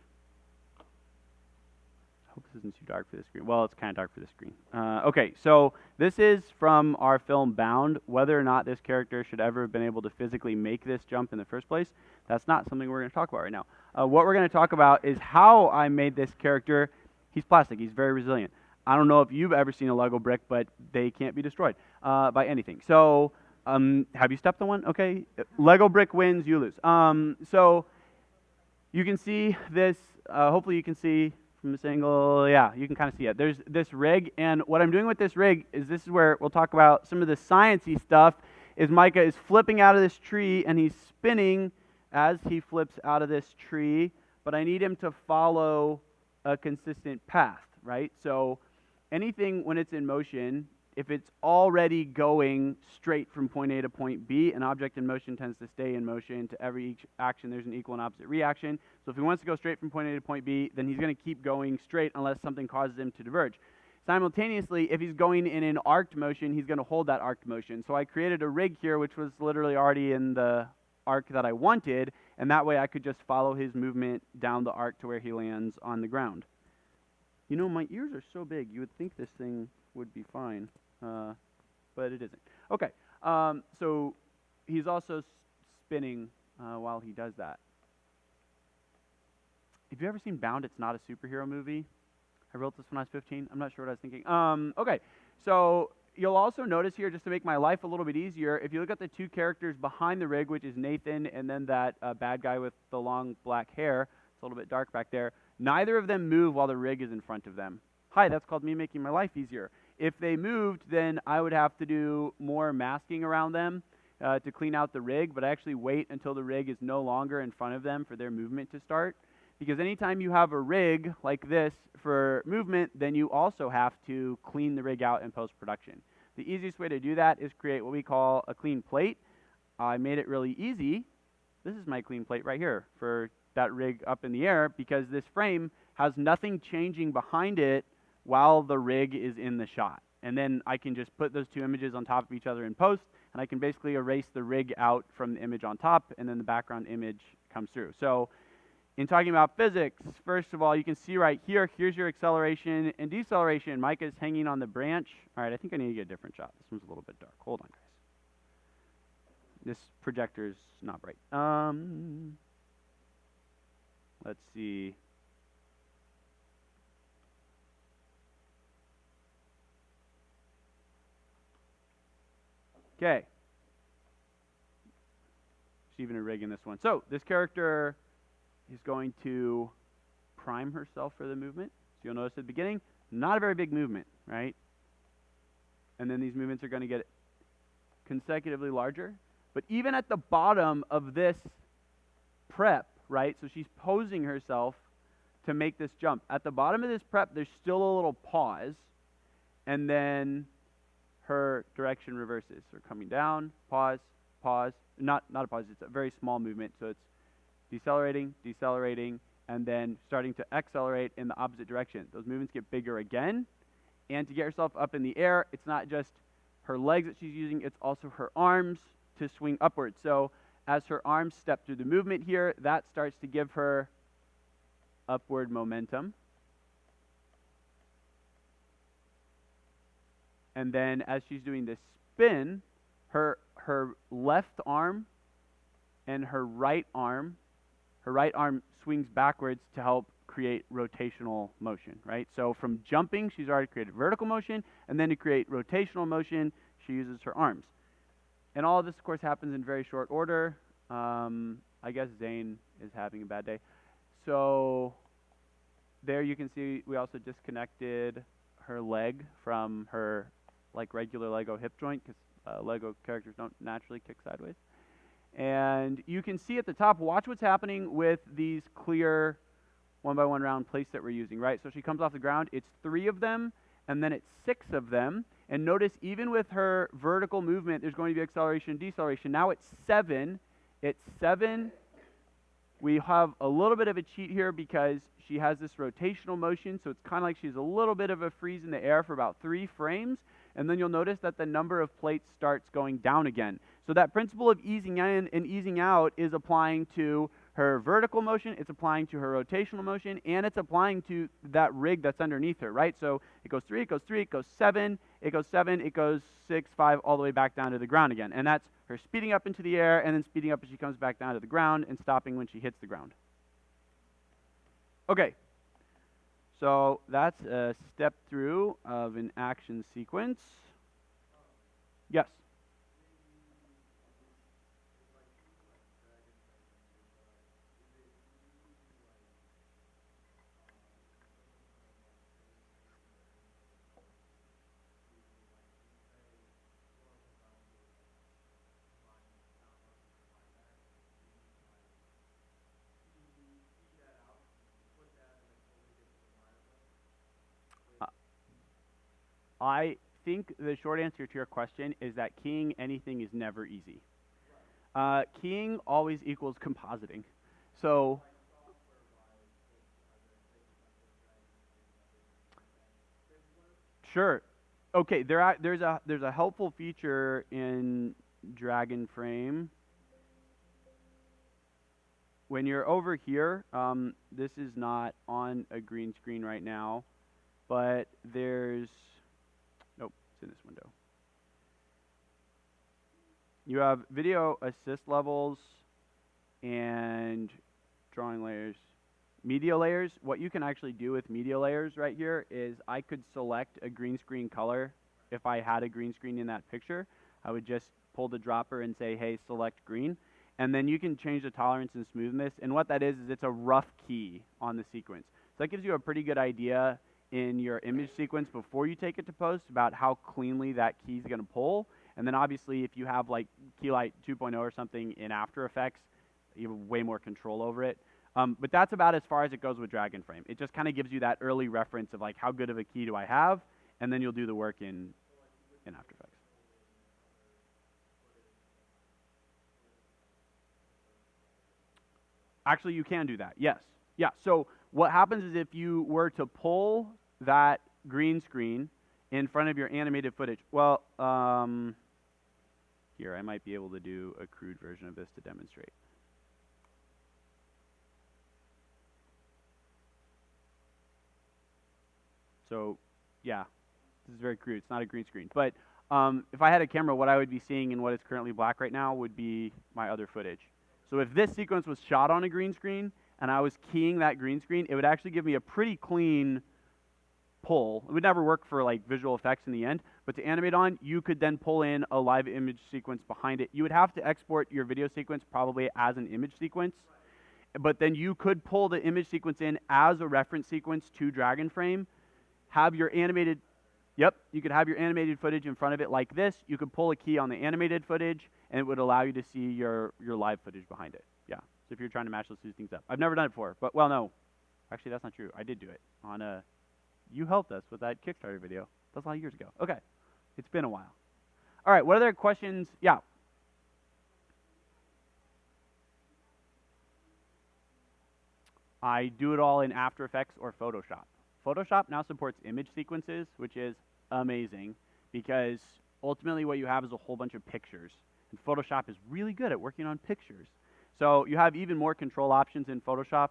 I hope this isn't too dark for the screen. Well, it's kind of dark for the screen. Okay, so this is from our film Bound. Whether or not this character should ever have been able to physically make this jump in the first place, that's not something we're going to talk about right now. What we're going to talk about is how I made this character. He's plastic. He's very resilient. I don't know if you've ever seen a Lego brick, but they can't be destroyed by anything. So, have you stepped on one? Okay. Lego brick wins, you lose. So, you can see this. Hopefully you can see from this angle. Yeah, you can kind of see it. There's this rig, and what I'm doing with this rig is this is where we'll talk about some of the sciencey stuff. Is Micah is flipping out of this tree, and he's spinning as he flips out of this tree, but I need him to follow a consistent path, right? So anything when it's in motion, if it's already going straight from point A to point B, an object in motion tends to stay in motion. To every action, there's an equal and opposite reaction. So if he wants to go straight from point A to point B, then he's going to keep going straight unless something causes him to diverge. Simultaneously, if he's going in an arced motion, he's going to hold that arced motion. So I created a rig here, which was literally already in the arc that I wanted, and that way I could just follow his movement down the arc to where he lands on the ground. You know, my ears are so big, you would think this thing would be fine, but it isn't. Okay, so he's also spinning while he does that. Have you ever seen Bound? It's not a superhero movie. I wrote this when I was 15. I'm not sure what I was thinking. Okay, so you'll also notice here, just to make my life a little bit easier, if you look at the two characters behind the rig, which is Nathan and then that bad guy with the long black hair, it's a little bit dark back there, neither of them move while the rig is in front of them. Hi, that's called me making my life easier. If they moved, then I would have to do more masking around them to clean out the rig, but I actually wait until the rig is no longer in front of them for their movement to start. Because anytime you have a rig like this for movement, then you also have to clean the rig out in post-production. The easiest way to do that is create what we call a clean plate. I made it really easy. This is my clean plate right here for that rig up in the air, because this frame has nothing changing behind it while the rig is in the shot. And then I can just put those two images on top of each other in post, and I can basically erase the rig out from the image on top, and then the background image comes through. So in talking about physics, first of all, you can see right here, here's your acceleration and deceleration. Micah's hanging on the branch. All right, I think I need to get a different shot. This one's a little bit dark. Hold on, guys. This projector's not bright. Let's see. Okay. There's even a rig in this one. So this character is going to prime herself for the movement. So you'll notice at the beginning, not a very big movement, right? And then these movements are going to get consecutively larger. But even at the bottom of this prep, right? So she's posing herself to make this jump. At the bottom of this prep, there's still a little pause, and then her direction reverses. So coming down, pause, pause. Not a pause, it's a very small movement. So it's decelerating, decelerating, and then starting to accelerate in the opposite direction. Those movements get bigger again. And to get herself up in the air, it's not just her legs that she's using, it's also her arms to swing upwards. So as her arms step through the movement here, that starts to give her upward momentum. And then as she's doing this spin, her left arm and her right arm swings backwards to help create rotational motion, right? So from jumping, she's already created vertical motion, and then to create rotational motion, she uses her arms. And all of this, of course, happens in very short order. I guess Zane is having a bad day. So there you can see we also disconnected her leg from her like regular Lego hip joint, because Lego characters don't naturally kick sideways. And you can see at the top, watch what's happening with these clear 1x1 round plates that we're using, right? So she comes off the ground, it's 3 of them, and then it's 6 of them. And notice even with her vertical movement, there's going to be acceleration and deceleration. Now it's 7. It's 7. We have a little bit of a cheat here because she has this rotational motion, so it's kind of like she's a little bit of a freeze in the air for about 3 frames. And then you'll notice that the number of plates starts going down again. So that principle of easing in and easing out is applying to her vertical motion, it's applying to her rotational motion, and it's applying to that rig that's underneath her, right? So it goes 3, it goes 3, it goes 7, it goes 7, it goes 6, 5, all the way back down to the ground again. And that's her speeding up into the air and then speeding up as she comes back down to the ground and stopping when she hits the ground. Okay. So that's a step through of an action sequence. Yes? I think the short answer to your question is that keying anything is never easy. Keying always equals compositing. So sure. Okay, there's a helpful feature in Dragonframe. When you're over here, this is not on a green screen right now, but there's nope, it's in this window. You have video assist levels and drawing layers. media layers, what you can actually do with media layers right here is I could select a green screen color. If I had a green screen in that picture, I would just pull the dropper and say, hey, select green. And then you can change the tolerance and smoothness. And what that is it's a rough key on the sequence. So that gives you a pretty good idea in your image sequence before you take it to post about how cleanly that key is going to pull. And then obviously if you have like Keylight 2.0 or something in After Effects, you have way more control over it. But that's about as far as it goes with Dragonframe. It just kind of gives you that early reference of like how good of a key do I have, and then you'll do the work in After Effects. Actually, you can do that, yes. Yeah, so what happens is if you were to pull that green screen in front of your animated footage, well, here, I might be able to do a crude version of this to demonstrate. So, yeah, this is very crude. It's not a green screen. But if I had a camera, what I would be seeing in what is currently black right now would be my other footage. So if this sequence was shot on a green screen and I was keying that green screen, it would actually give me a pretty clean pull. It would never work for like visual effects in the end, but to animate on, you could then pull in a live image sequence behind it. You would have to export your video sequence probably as an image sequence, but then you could pull the image sequence in as a reference sequence to Dragonframe, have your animated, you could have your animated footage in front of it like this. You could pull a key on the animated footage, and it would allow you to see your live footage behind it. Yeah, so if you're trying to match those two things up. I've never done it before, but well, no. Actually, that's not true. I did do it on a, you helped us with that Kickstarter video. That was a lot of years ago. Okay, it's been a while. All right, what other questions? Yeah. I do it all in After Effects or Photoshop. Photoshop now supports image sequences, which is amazing because ultimately what you have is a whole bunch of pictures. And Photoshop is really good at working on pictures. So you have even more control options in Photoshop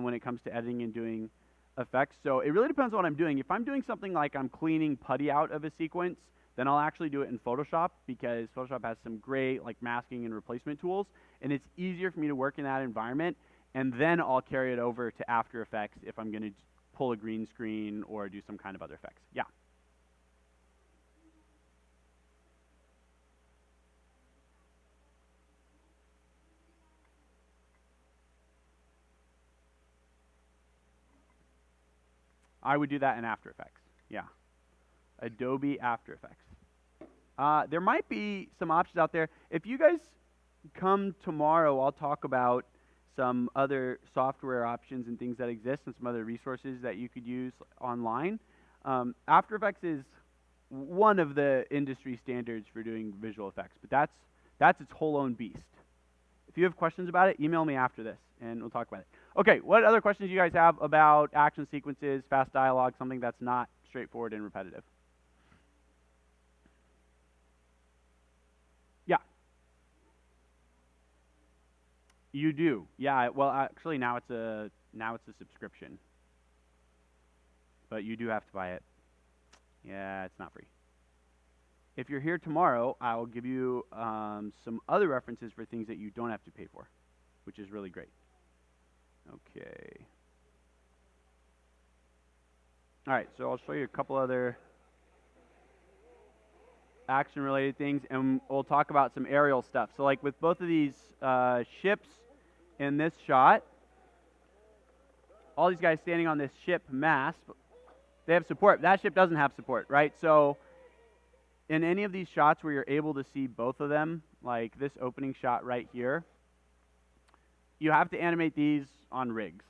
when it comes to editing and doing effects. So it really depends on what I'm doing. If I'm doing something like I'm cleaning putty out of a sequence, then I'll actually do it in Photoshop because Photoshop has some great like masking and replacement tools, and it's easier for me to work in that environment. And then I'll carry it over to After Effects if I'm going to pull a green screen or do some kind of other effects. Yeah. I would do that in After Effects. Yeah. Adobe After Effects. There might be some options out there. If you guys come tomorrow, I'll talk about some other software options and things that exist and some other resources that you could use online. After Effects is one of the industry standards for doing visual effects, but that's its whole own beast. If you have questions about it, email me after this, and we'll talk about it. Okay, what other questions do you guys have about action sequences, fast dialogue, something that's not straightforward and repetitive? Yeah. You do. Yeah, well, actually now it's a subscription. But you do have to buy it. Yeah, it's not free. If you're here tomorrow, I will give you some other references for things that you don't have to pay for, which is really great. Okay. All right, so I'll show you a couple other action-related things, and we'll talk about some aerial stuff. So like with both of these ships in this shot, all these guys standing on this ship mast, they have support. That ship doesn't have support, right? So in any of these shots where you're able to see both of them, like this opening shot right here, you have to animate these on rigs.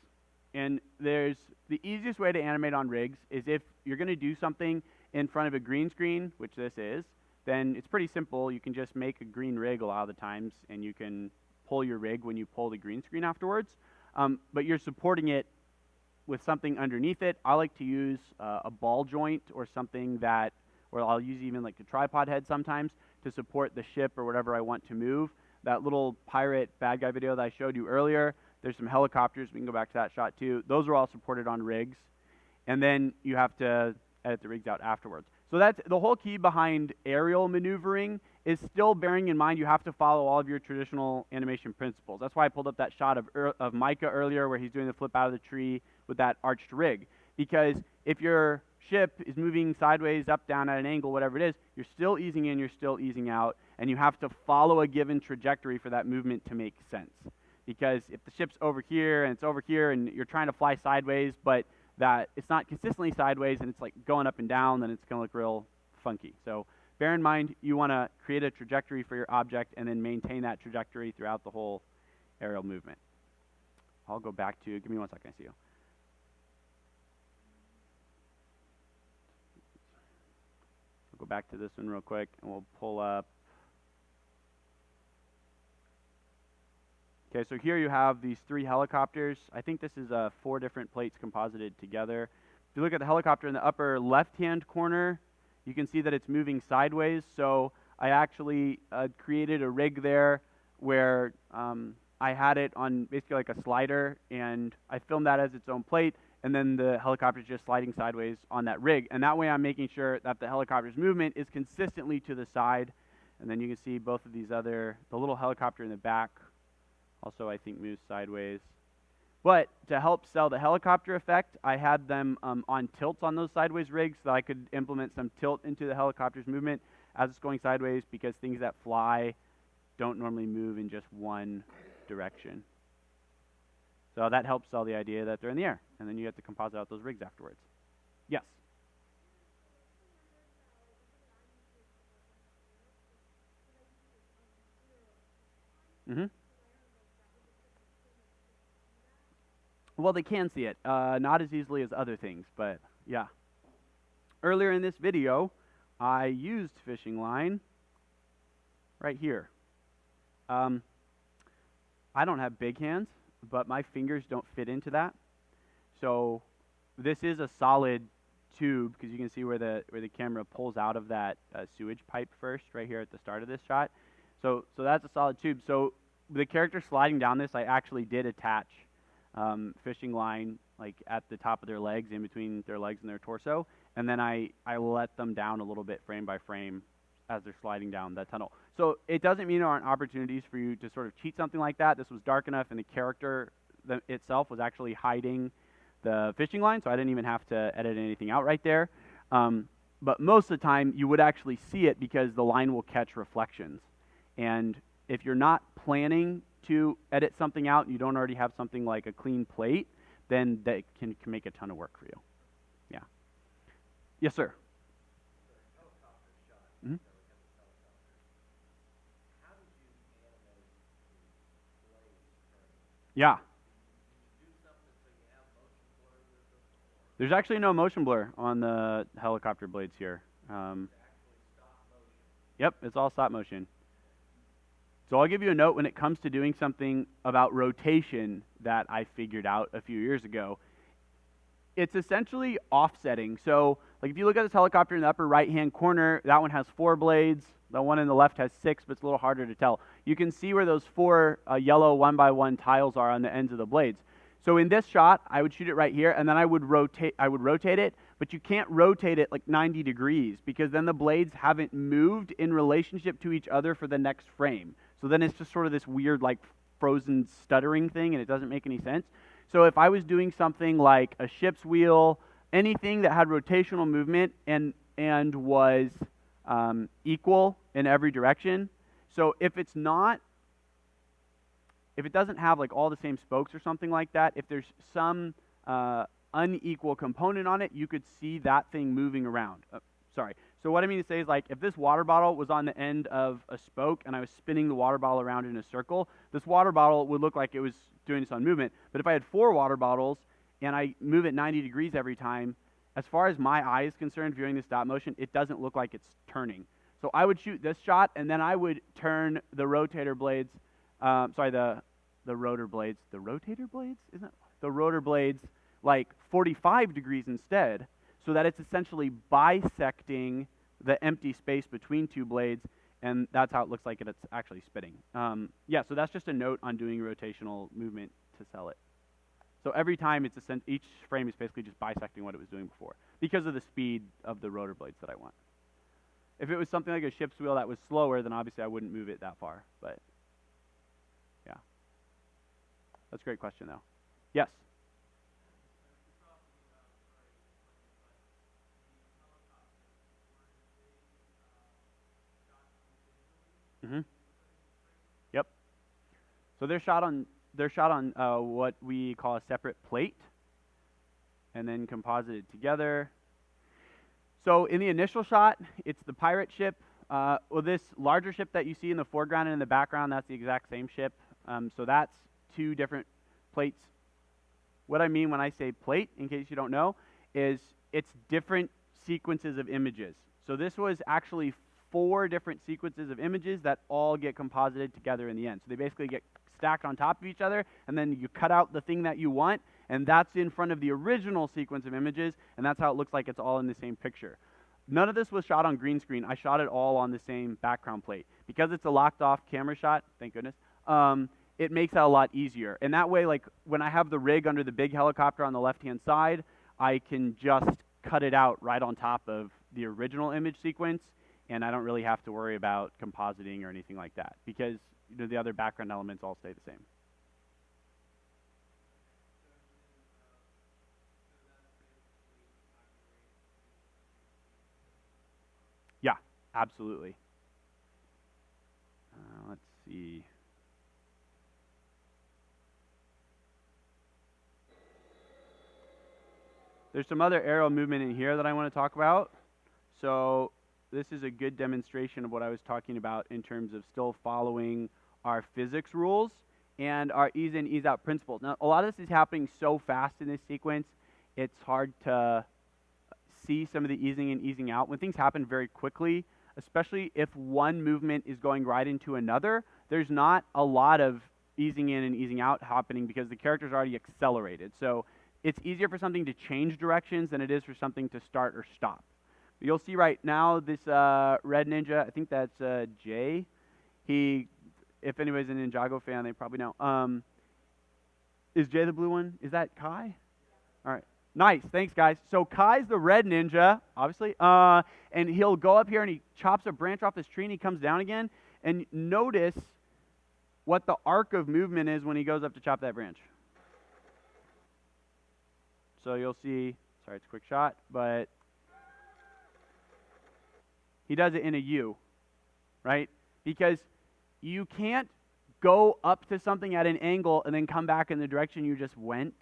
And the easiest way to animate on rigs is if you're going to do something in front of a green screen, which this is, then it's pretty simple. You can just make a green rig a lot of the times, and you can pull your rig when you pull the green screen afterwards. But you're supporting it with something underneath it. I like to use a ball joint or something that, or I'll use even like the tripod head sometimes to support the ship or whatever I want to move. That little pirate bad guy video that I showed you earlier, there's some helicopters. We can go back to that shot too. Those are all supported on rigs. And then you have to edit the rigs out afterwards. So that's the whole key behind aerial maneuvering is still bearing in mind you have to follow all of your traditional animation principles. That's why I pulled up that shot of Micah earlier where he's doing the flip out of the tree with that arched rig. Because if your ship is moving sideways, up, down, at an angle, whatever it is, you're still easing in, you're still easing out, and you have to follow a given trajectory for that movement to make sense. Because if the ship's over here and it's over here and you're trying to fly sideways, but that it's not consistently sideways and it's like going up and down, then it's going to look real funky. So bear in mind, you want to create a trajectory for your object and then maintain that trajectory throughout the whole aerial movement. I'll go back to, give me 1 second, I see you. We'll go back to this one real quick and we'll pull up. Okay, so here you have these 3 helicopters. I think this is 4 different plates composited together. If you look at the helicopter in the upper left-hand corner, you can see that it's moving sideways. So I actually created a rig there where I had it on basically like a slider, and I filmed that as its own plate, and then the helicopter is just sliding sideways on that rig. And that way I'm making sure that the helicopter's movement is consistently to the side. And then you can see both of these the little helicopter in the back also, I think, moves sideways. But to help sell the helicopter effect, I had them on tilts on those sideways rigs so that I could implement some tilt into the helicopter's movement as it's going sideways, because things that fly don't normally move in just one direction. So that helps sell the idea that they're in the air, and then you have to composite out those rigs afterwards. Yes? Mm-hmm. Well, they can see it. Not as easily as other things, but yeah. Earlier in this video, I used fishing line right here. I don't have big hands, but my fingers don't fit into that. So this is a solid tube, because you can see where the camera pulls out of that sewage pipe first, right here at the start of this shot. So that's a solid tube. So the character sliding down this, I actually did attach fishing line like at the top of their legs, in between their legs and their torso, and then I let them down a little bit frame by frame as they're sliding down that tunnel. So it doesn't mean there aren't opportunities for you to sort of cheat something like that. This was dark enough, and the character itself was actually hiding the fishing line, so I didn't even have to edit anything out right there. But most of the time, you would actually see it because the line will catch reflections. And if you're not planning to edit something out and you don't already have something like a clean plate, then that can make a ton of work for you. Yeah. Yes, sir. Mm-hmm. Yeah. There's actually no motion blur on the helicopter blades here. Yep, it's all stop motion. So I'll give you a note when it comes to doing something about rotation that I figured out a few years ago. It's essentially offsetting. So like if you look at this helicopter in the upper right-hand corner, that one has 4 blades. The one in the left has 6, but it's a little harder to tell. You can see where those 4 yellow 1x1 tiles are on the ends of the blades. So in this shot, I would shoot it right here, and then I would rotate it, but you can't rotate it like 90 degrees, because then the blades haven't moved in relationship to each other for the next frame. So then it's just sort of this weird like frozen stuttering thing, and it doesn't make any sense. So if I was doing something like a ship's wheel, anything that had rotational movement and was equal in every direction. So if it doesn't have like all the same spokes or something like that, if there's some unequal component on it, you could see that thing moving around. So what I mean to say is, like, if this water bottle was on the end of a spoke and I was spinning the water bottle around in a circle, this water bottle would look like it was doing its own movement. But if I had 4 water bottles and I move it 90 degrees every time, as far as my eye is concerned viewing this stop motion, it doesn't look like it's turning. So I would shoot this shot, and then I would turn the rotator blades, the rotor blades, the rotator blades? Isn't it? The rotor blades like 45 degrees instead, so that it's essentially bisecting the empty space between 2 blades, and that's how it looks like it's actually spitting. Yeah, so that's just a note on doing rotational movement to sell it. So every time each frame is basically just bisecting what it was doing before, because of the speed of the rotor blades that I want. If it was something like a ship's wheel that was slower, then obviously I wouldn't move it that far. But yeah, that's a great question though. Yes. Mm-hmm. Yep. So they're shot on what we call a separate plate, and then composited together. So in the initial shot, it's the pirate ship. Well, this larger ship that you see in the foreground and in the background, that's the exact same ship. So that's two different plates. What I mean when I say plate, in case you don't know, is it's different sequences of images. So this was actually 4 different sequences of images that all get composited together in the end. So they basically get stacked on top of each other, and then you cut out the thing that you want, and that's in front of the original sequence of images, and that's how it looks like it's all in the same picture. None of this was shot on green screen. I shot it all on the same background plate. Because it's a locked off camera shot, thank goodness, it makes that a lot easier. And that way, like when I have the rig under the big helicopter on the left-hand side, I can just cut it out right on top of the original image sequence, and I don't really have to worry about compositing or anything like that, because the other background elements all stay the same. Yeah, absolutely. Let's see. There's some other arrow movement in here that I want to talk about. So this is a good demonstration of what I was talking about in terms of still following our physics rules and our ease in, ease out principles. Now, a lot of this is happening so fast in this sequence, it's hard to see some of the easing and easing out. When things happen very quickly, especially if one movement is going right into another, there's not a lot of easing in and easing out happening because the character's already accelerated. So it's easier for something to change directions than it is for something to start or stop. You'll see right now this red ninja, I think that's Jay. If anybody's a Ninjago fan, they probably know. Is Jay the blue one? Is that Kai? All right. Nice. Thanks, guys. So Kai's the red ninja, obviously. And he'll go up here and he chops a branch off this tree and he comes down again. And notice what the arc of movement is when he goes up to chop that branch. So you'll see, sorry, it's a quick shot, but he does it in a U, right? Because you can't go up to something at an angle and then come back in the direction you just went,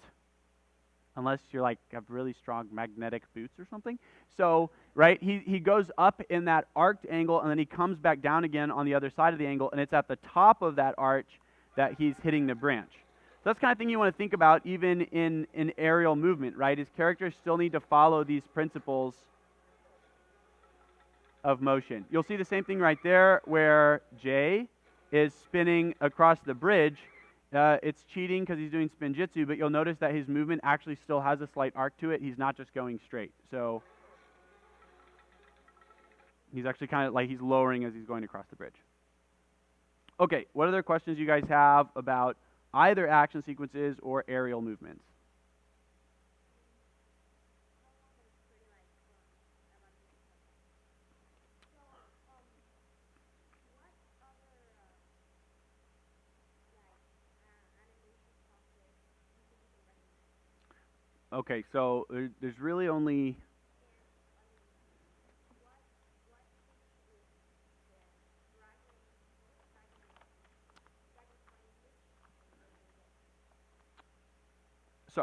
unless you're like have really strong magnetic boots or something. So, right, he goes up in that arced angle and then he comes back down again on the other side of the angle, and it's at the top of that arch that he's hitting the branch. So that's the kind of thing you want to think about even in an aerial movement, right? His characters still need to follow these principles of motion. You'll see the same thing right there where Jay is spinning across the bridge. It's cheating because he's doing spinjitzu, but you'll notice that his movement actually still has a slight arc to it. He's not just going straight. So he's actually kind of like he's lowering as he's going across the bridge. Okay, what other questions you guys have about either action sequences or aerial movements? Okay, so there's really only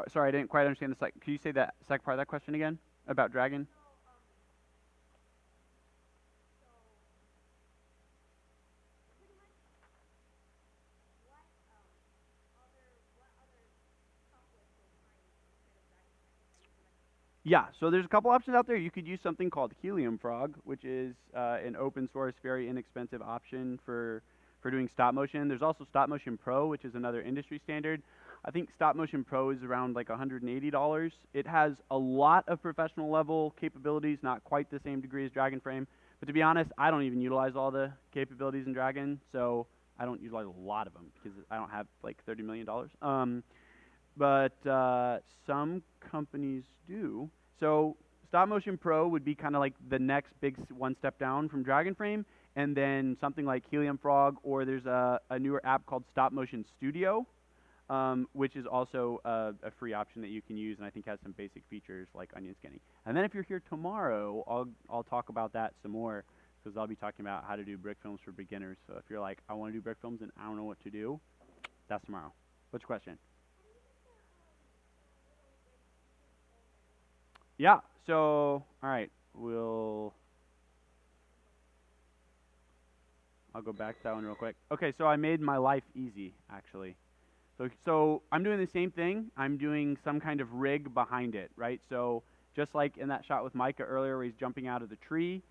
sorry, I didn't quite understand the Can you say that second part of that question again about Dragon? Yeah, so there's a couple options out there. You could use something called Helium Frog, which is an open source, very inexpensive option for doing stop motion. There's also Stop Motion Pro, which is another industry standard. I think Stop Motion Pro is around like $180. It has a lot of professional level capabilities, not quite the same degree as Dragonframe. But to be honest, I don't even utilize all the capabilities in Dragon, so I don't utilize a lot of them because I don't have like $30 million. But some companies do. So Stop Motion Pro would be kind of like the next big one step down from Dragonframe, and then something like Helium Frog, or there's a newer app called Stop Motion Studio, which is also a free option that you can use, and I think has some basic features like onion scanning. And then if you're here tomorrow, I'll talk about that some more, because I'll be talking about how to do brick films for beginners. So if you're like, I want to do brick films and I don't know what to do, that's tomorrow. What's your question? Yeah, so, all right, I'll go back to that one real quick. Okay, so I made my life easy, actually. So I'm doing the same thing. I'm doing some kind of rig behind it, right? So just like in that shot with Micah earlier where he's jumping out of the tree,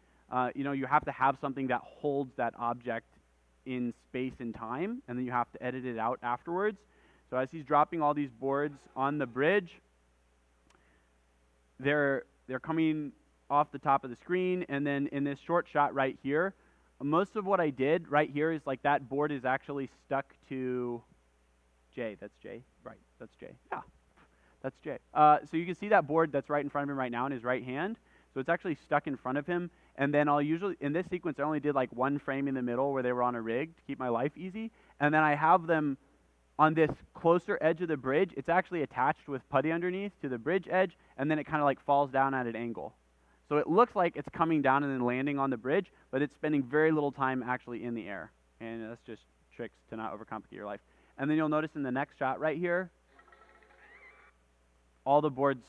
you have to have something that holds that object in space and time, and then you have to edit it out afterwards. So as he's dropping all these boards on the bridge, they're coming off the top of the screen, and then in this short shot right here, most of what I did right here is like that board is actually stuck to J. That's J. Right, that's J. Yeah, that's J. So you can see that board that's right in front of him right now in his right hand. So it's actually stuck in front of him. And then I'll usually, in this sequence, I only did like one frame in the middle where they were on a rig to keep my life easy. And then I have them on this closer edge of the bridge. It's actually attached with putty underneath to the bridge edge, and then it kind of like falls down at an angle. So it looks like it's coming down and then landing on the bridge, but it's spending very little time actually in the air. And that's just tricks to not overcomplicate your life. And then you'll notice in the next shot right here, all the boards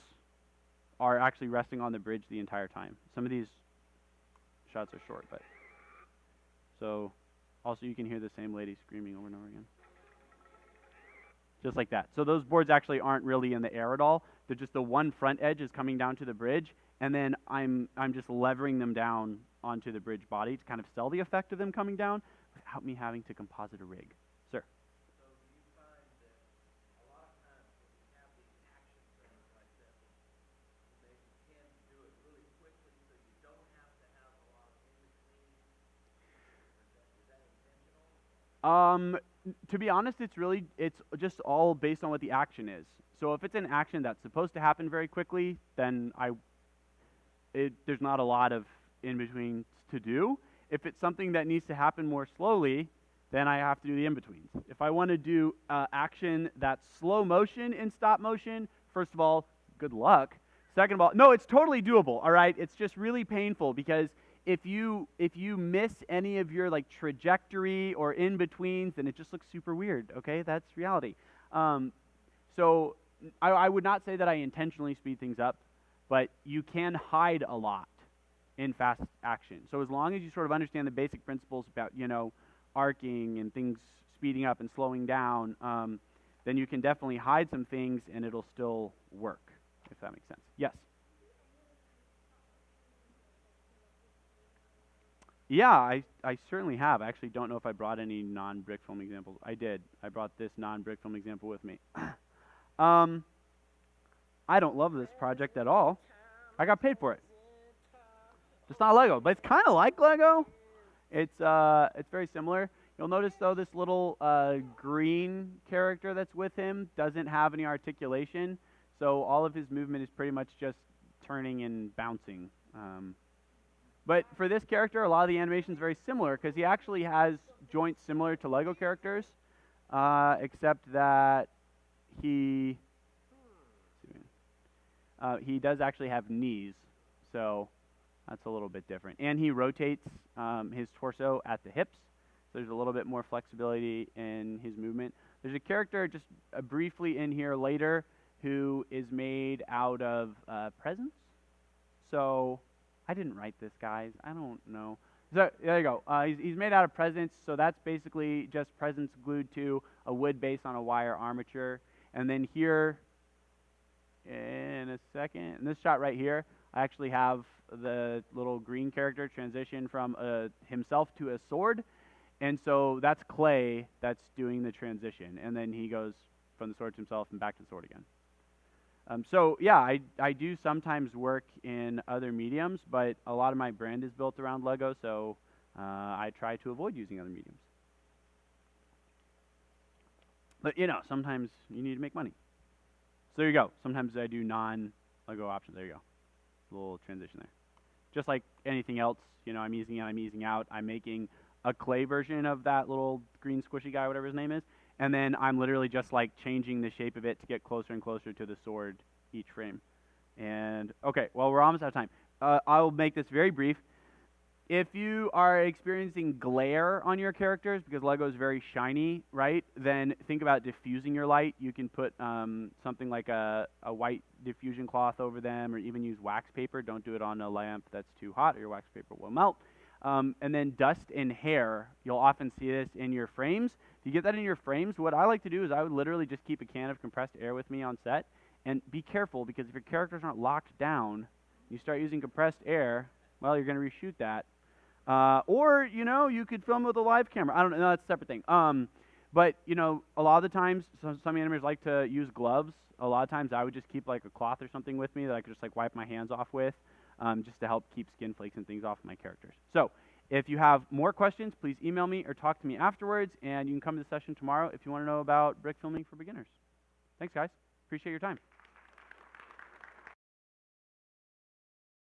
are actually resting on the bridge the entire time. Some of these shots are short, but so also you can hear the same lady screaming over and over again. Just like that. So those boards actually aren't really in the air at all. They're just the one front edge is coming down to the bridge, and then I'm just levering them down onto the bridge body to kind of sell the effect of them coming down without me having to composite a rig. Sir? So do you find that a lot of times when you have these action scenes like this, you maybe can do it really quickly so you don't have to have a lot of in-between? Is that intentional? To be honest, it's just all based on what the action is. So if it's an action that's supposed to happen very quickly, then there's not a lot of in-betweens to do. If it's something that needs to happen more slowly, then I have to do the in-betweens. If I want to do action that's slow motion in stop motion, first of all, good luck. Second of all, no, it's totally doable, all right? It's just really painful because if you miss any of your like trajectory or in-betweens, then it just looks super weird, okay? That's reality. So I would not say that I intentionally speed things up, but you can hide a lot in fast action. So as long as you sort of understand the basic principles about, arcing and things speeding up and slowing down, then you can definitely hide some things and it'll still work, if that makes sense. Yes? Yeah, I certainly have. I actually don't know if I brought any non-brick film examples. I did. I brought this non-brick film example with me. I don't love this project at all. I got paid for it. It's not Lego, but it's kind of like Lego. It's very similar. You'll notice though this little green character that's with him doesn't have any articulation, so all of his movement is pretty much just turning and bouncing. But for this character, a lot of the animation is very similar because he actually has joints similar to Lego characters, except that he does actually have knees, so that's a little bit different. And he rotates his torso at the hips, so there's a little bit more flexibility in his movement. There's a character just briefly in here later who is made out of presents. So I didn't write this, guys. I don't know. So there you go. He's made out of presents, so that's basically just presents glued to a wood base on a wire armature. And then here, in a second, in this shot right here, I actually have the little green character transition from himself to a sword. And so that's Clay that's doing the transition. And then he goes from the sword to himself and back to the sword again. So yeah, I do sometimes work in other mediums, but a lot of my brand is built around Lego, so I try to avoid using other mediums. But sometimes you need to make money. So there you go. Sometimes I do non-Lego options. There you go. little transition there. Just like anything else, you know, I'm easing in, I'm easing out. I'm making a clay version of that little green squishy guy, whatever his name is, and then I'm literally just like changing the shape of it to get closer and closer to the sword each frame. And okay, well, we're almost out of time. I'll make this very brief. If you are experiencing glare on your characters because Lego is very shiny, right, then think about diffusing your light. You can put something like a white diffusion cloth over them, or even use wax paper. Don't do it on a lamp that's too hot, or your wax paper will melt. And then dust and hair. You'll often see this in your frames. If you get that in your frames, what I like to do is I would literally just keep a can of compressed air with me on set. And be careful, because if your characters aren't locked down, you start using compressed air, well, you're going to reshoot that. Or, you know, you could film with a live camera. I don't know, that's a separate thing. But, you know, a lot of the times, some animators like to use gloves. A lot of times I would just keep like a cloth or something with me that I could just like wipe my hands off with, just to help keep skin flakes and things off my characters. So, if you have more questions, please email me or talk to me afterwards, and you can come to the session tomorrow if you want to know about brick filming for beginners. Thanks, guys. Appreciate your time.